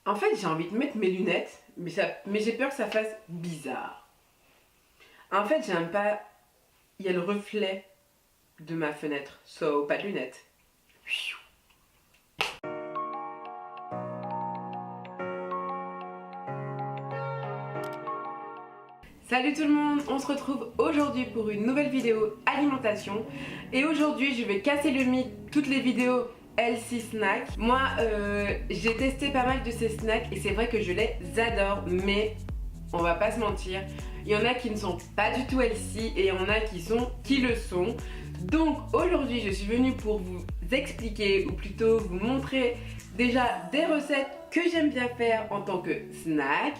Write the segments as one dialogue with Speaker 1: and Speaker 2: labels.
Speaker 1: En fait, j'ai envie de mettre mes lunettes, mais j'ai peur que ça fasse bizarre. En fait, j'aime pas... Il y a le reflet de ma fenêtre, so pas de lunettes. Salut tout le monde, on se retrouve aujourd'hui pour une nouvelle vidéo alimentation. Et aujourd'hui, je vais casser le mythe, toutes les vidéos healthy snacks. Moi, j'ai testé pas mal de ces snacks et c'est vrai que je les adore, mais on va pas se mentir, il y en a qui ne sont pas du tout healthy et il y en a qui le sont. Donc aujourd'hui, je suis venue pour vous expliquer, ou plutôt vous montrer déjà des recettes que j'aime bien faire en tant que snack.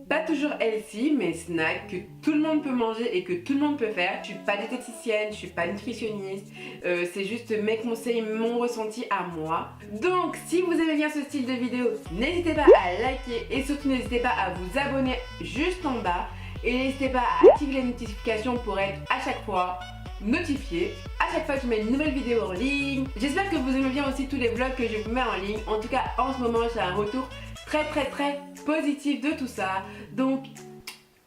Speaker 1: Pas toujours healthy, mais snack que tout le monde peut manger et que tout le monde peut faire. Je suis pas diététicienne, je suis pas nutritionniste, c'est juste mes conseils, mon ressenti à moi. Donc si vous aimez bien ce style de vidéo, n'hésitez pas à liker et surtout n'hésitez pas à vous abonner juste en bas. Et n'hésitez pas à activer les notifications pour être à chaque fois notifié à chaque fois que je mets une nouvelle vidéo en ligne. J'espère que vous aimez bien aussi tous les vlogs que je vous mets en ligne. En tout cas, en ce moment, j'ai un retour très positif de tout ça. Donc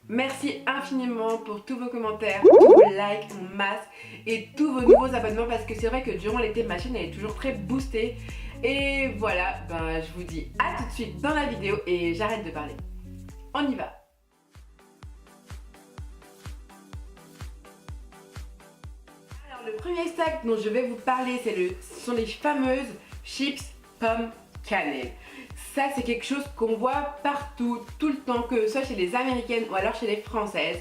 Speaker 1: merci infiniment pour tous vos commentaires, tous vos likes en masse et tous vos nouveaux abonnements, parce que c'est vrai que durant l'été ma chaîne elle est toujours très boostée. Et voilà, je vous dis à tout de suite dans la vidéo et j'arrête de parler. On y va. Alors le premier snack dont je vais vous parler, ce sont les fameuses chips pommes cannelle. Ça, c'est quelque chose qu'on voit partout, tout le temps, que ce soit chez les américaines ou alors chez les françaises.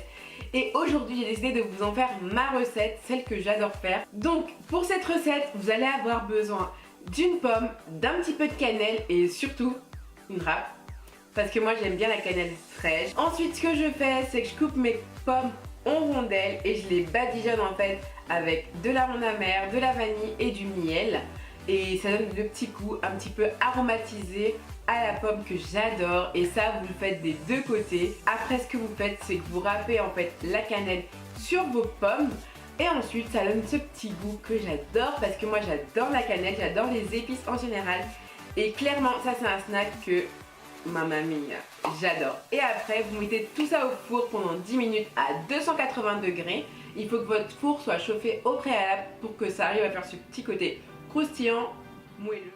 Speaker 1: Et aujourd'hui, j'ai décidé de vous en faire ma recette, celle que j'adore faire. Donc, pour cette recette, vous allez avoir besoin d'une pomme, d'un petit peu de cannelle et surtout une râpe. Parce que moi, j'aime bien la cannelle fraîche. Ensuite, ce que je fais, c'est que je coupe mes pommes en rondelles et je les badigeonne en fait avec de l'amande amère, de la vanille et du miel. Et ça donne le petit goût un petit peu aromatisé à la pomme que j'adore. Et ça, vous le faites des deux côtés. Après, ce que vous faites, c'est que vous râpez en fait la cannelle sur vos pommes. Et ensuite, ça donne ce petit goût que j'adore, parce que moi j'adore la cannelle, j'adore les épices en général. Et clairement, ça c'est un snack que mamma mia, j'adore. Et après, vous mettez tout ça au four pendant 10 minutes à 280 degrés. Il faut que votre four soit chauffé au préalable pour que ça arrive à faire ce petit côté croustillant, moelleux.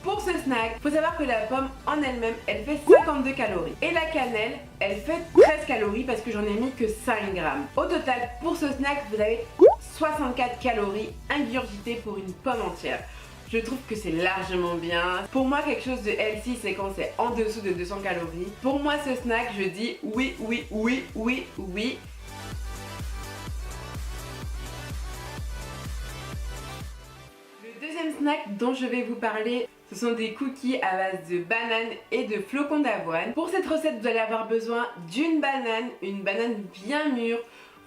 Speaker 1: Pour ce snack, il faut savoir que la pomme en elle-même, elle fait 52 calories. Et la cannelle, elle fait 13 calories parce que j'en ai mis que 5 grammes. Au total, pour ce snack, vous avez 64 calories ingurgitées pour une pomme entière. Je trouve que c'est largement bien. Pour moi, quelque chose de healthy, c'est quand c'est en dessous de 200 calories. Pour moi, ce snack, je dis oui. Le deuxième snack dont je vais vous parler, ce sont des cookies à base de bananes et de flocons d'avoine. Pour cette recette, vous allez avoir besoin d'une banane, une banane bien mûre.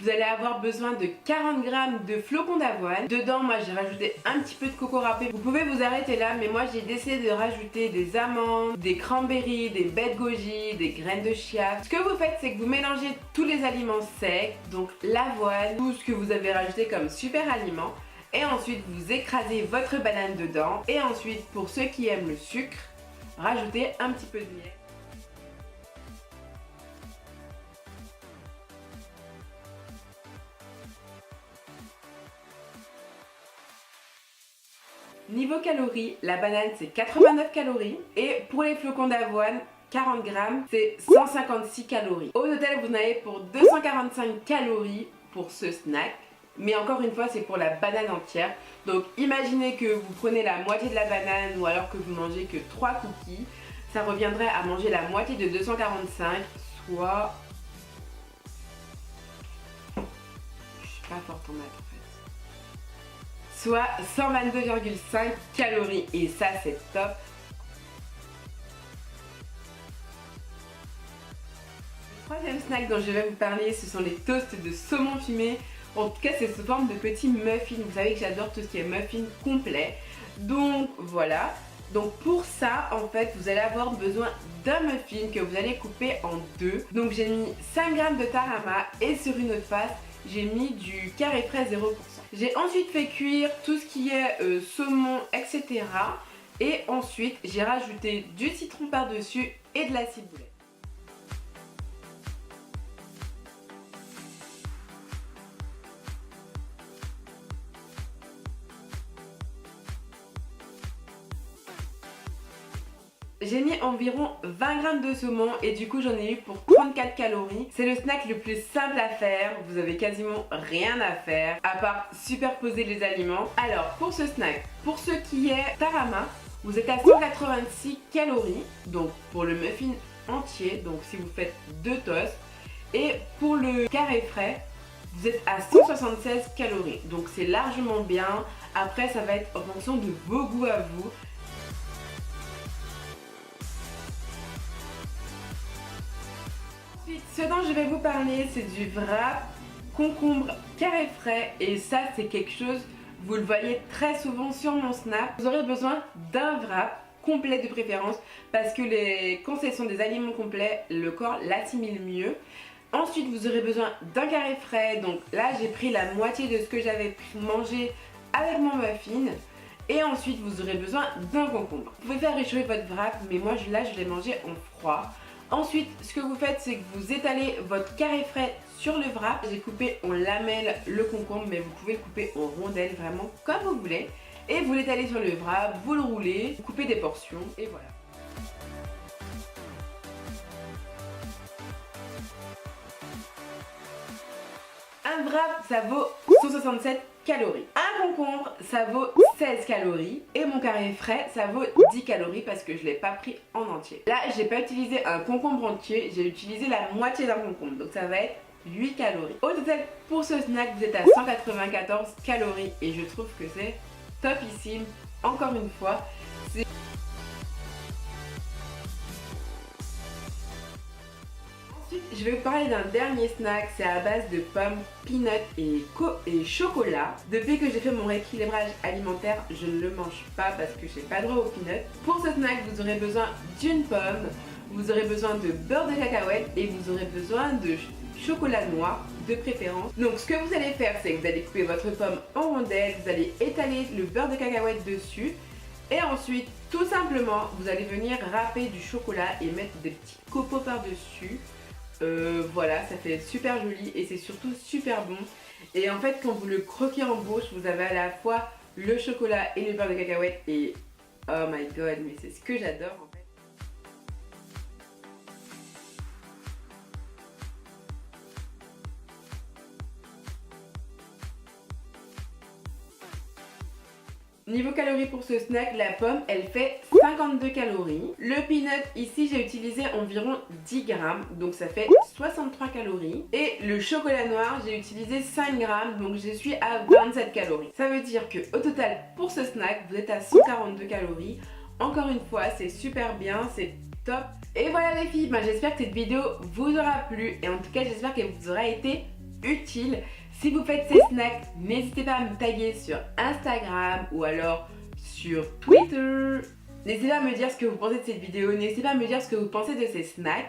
Speaker 1: Vous allez avoir besoin de 40 g de flocons d'avoine. Dedans, moi j'ai rajouté un petit peu de coco râpé. Vous pouvez vous arrêter là, mais moi j'ai décidé de rajouter des amandes, des cranberries, des baies de goji, des graines de chia. Ce que vous faites, c'est que vous mélangez tous les aliments secs, donc l'avoine, tout ce que vous avez rajouté comme super aliment. Et ensuite, vous écrasez votre banane dedans. Et ensuite, pour ceux qui aiment le sucre, rajoutez un petit peu de miel. Niveau calories, la banane c'est 89 calories et pour les flocons d'avoine, 40 grammes, c'est 156 calories. Au total, vous en avez pour 245 calories pour ce snack. Mais encore une fois, c'est pour la banane entière. Donc imaginez que vous prenez la moitié de la banane ou alors que vous mangez que 3 cookies. Ça reviendrait à manger la moitié de 245, soit... Je suis pas forte en maths en fait. Soit 122,5 calories. Et ça, c'est top. Le troisième snack dont je vais vous parler, ce sont les toasts de saumon fumé. En tout cas, c'est sous forme de petits muffins. Vous savez que j'adore tout ce qui est muffin complet. Donc voilà. Donc pour ça, en fait, vous allez avoir besoin d'un muffin que vous allez couper en deux. Donc j'ai mis 5 g de tarama et sur une autre face, j'ai mis du carré frais 0%. J'ai ensuite fait cuire tout ce qui est saumon, etc. Et ensuite j'ai rajouté du citron par-dessus et de la ciboulette. J'ai mis environ 20 grammes de saumon et du coup j'en ai eu pour 34 calories. C'est le snack le plus simple à faire, vous avez quasiment rien à faire à part superposer les aliments. Alors pour ce snack, pour ce qui est tarama, vous êtes à 186 calories, donc pour le muffin entier, donc si vous faites 2 toasts. Et pour le carré frais, vous êtes à 176 calories, donc c'est largement bien. Après ça va être en fonction de vos goûts à vous. Ce dont je vais vous parler, c'est du wrap concombre carré frais et ça c'est quelque chose, vous le voyez très souvent sur mon snap. Vous aurez besoin d'un wrap complet de préférence parce que quand ce sont des aliments complets, le corps l'assimile mieux. Ensuite vous aurez besoin d'un carré frais, donc là j'ai pris la moitié de ce que j'avais mangé avec mon muffin. Et ensuite vous aurez besoin d'un concombre. Vous pouvez faire réchauffer votre wrap, mais moi là je l'ai mangé en froid. Ensuite, ce que vous faites, c'est que vous étalez votre carré frais sur le wrap. J'ai coupé en lamelles le concombre, mais vous pouvez le couper en rondelles, vraiment comme vous voulez. Et vous l'étalez sur le wrap, vous le roulez, vous coupez des portions, et voilà. Un wrap, ça vaut 167 calories. Un concombre, ça vaut 16 calories. Et mon carré frais, ça vaut 10 calories parce que je ne l'ai pas pris en entier. Là, j'ai pas utilisé un concombre entier, j'ai utilisé la moitié d'un concombre. Donc ça va être 8 calories. Au total, pour ce snack, vous êtes à 194 calories. Et je trouve que c'est topissime. Encore une fois, je vais vous parler d'un dernier snack, c'est à base de pommes, peanuts et chocolat. Depuis que j'ai fait mon rééquilibrage alimentaire, je ne le mange pas parce que j'ai pas droit aux peanuts. Pour ce snack, vous aurez besoin d'une pomme, vous aurez besoin de beurre de cacahuète et vous aurez besoin de chocolat noir de préférence. Donc ce que vous allez faire, c'est que vous allez couper votre pomme en rondelles, vous allez étaler le beurre de cacahuète dessus. Et ensuite, tout simplement, vous allez venir râper du chocolat et mettre des petits copeaux par-dessus. Voilà, ça fait super joli et c'est surtout super bon. Et en fait, quand vous le croquez en bouche, vous avez à la fois le chocolat et le beurre de cacahuète et oh my god, mais c'est ce que j'adore en fait. Niveau calories pour ce snack, la pomme elle fait 52 calories. Le peanut ici j'ai utilisé environ 10 grammes, donc ça fait 63 calories. Et le chocolat noir j'ai utilisé 5 grammes, donc je suis à 27 calories. Ça veut dire que au total pour ce snack vous êtes à 142 calories. Encore une fois c'est super bien, c'est top. Et voilà les filles, j'espère que cette vidéo vous aura plu et en tout cas j'espère qu'elle vous aura été utile. Si vous faites ces snacks, n'hésitez pas à me taguer sur Instagram ou alors sur Twitter. N'hésitez pas à me dire ce que vous pensez de cette vidéo, n'hésitez pas à me dire ce que vous pensez de ces snacks.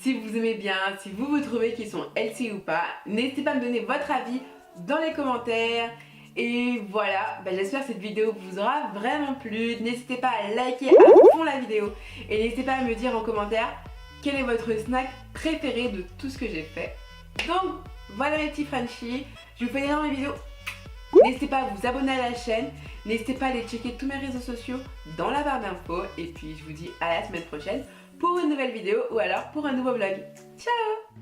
Speaker 1: Si vous aimez bien, si vous trouvez qu'ils sont healthy ou pas, n'hésitez pas à me donner votre avis dans les commentaires. Et voilà, j'espère que cette vidéo vous aura vraiment plu. N'hésitez pas à liker à fond la vidéo et n'hésitez pas à me dire en commentaire quel est votre snack préféré de tout ce que j'ai fait. Donc voilà mes petits Frenchies, je vous fais énormément de vidéos. N'hésitez pas à vous abonner à la chaîne, n'hésitez pas à aller checker tous mes réseaux sociaux dans la barre d'infos. Et puis je vous dis à la semaine prochaine pour une nouvelle vidéo ou alors pour un nouveau vlog. Ciao!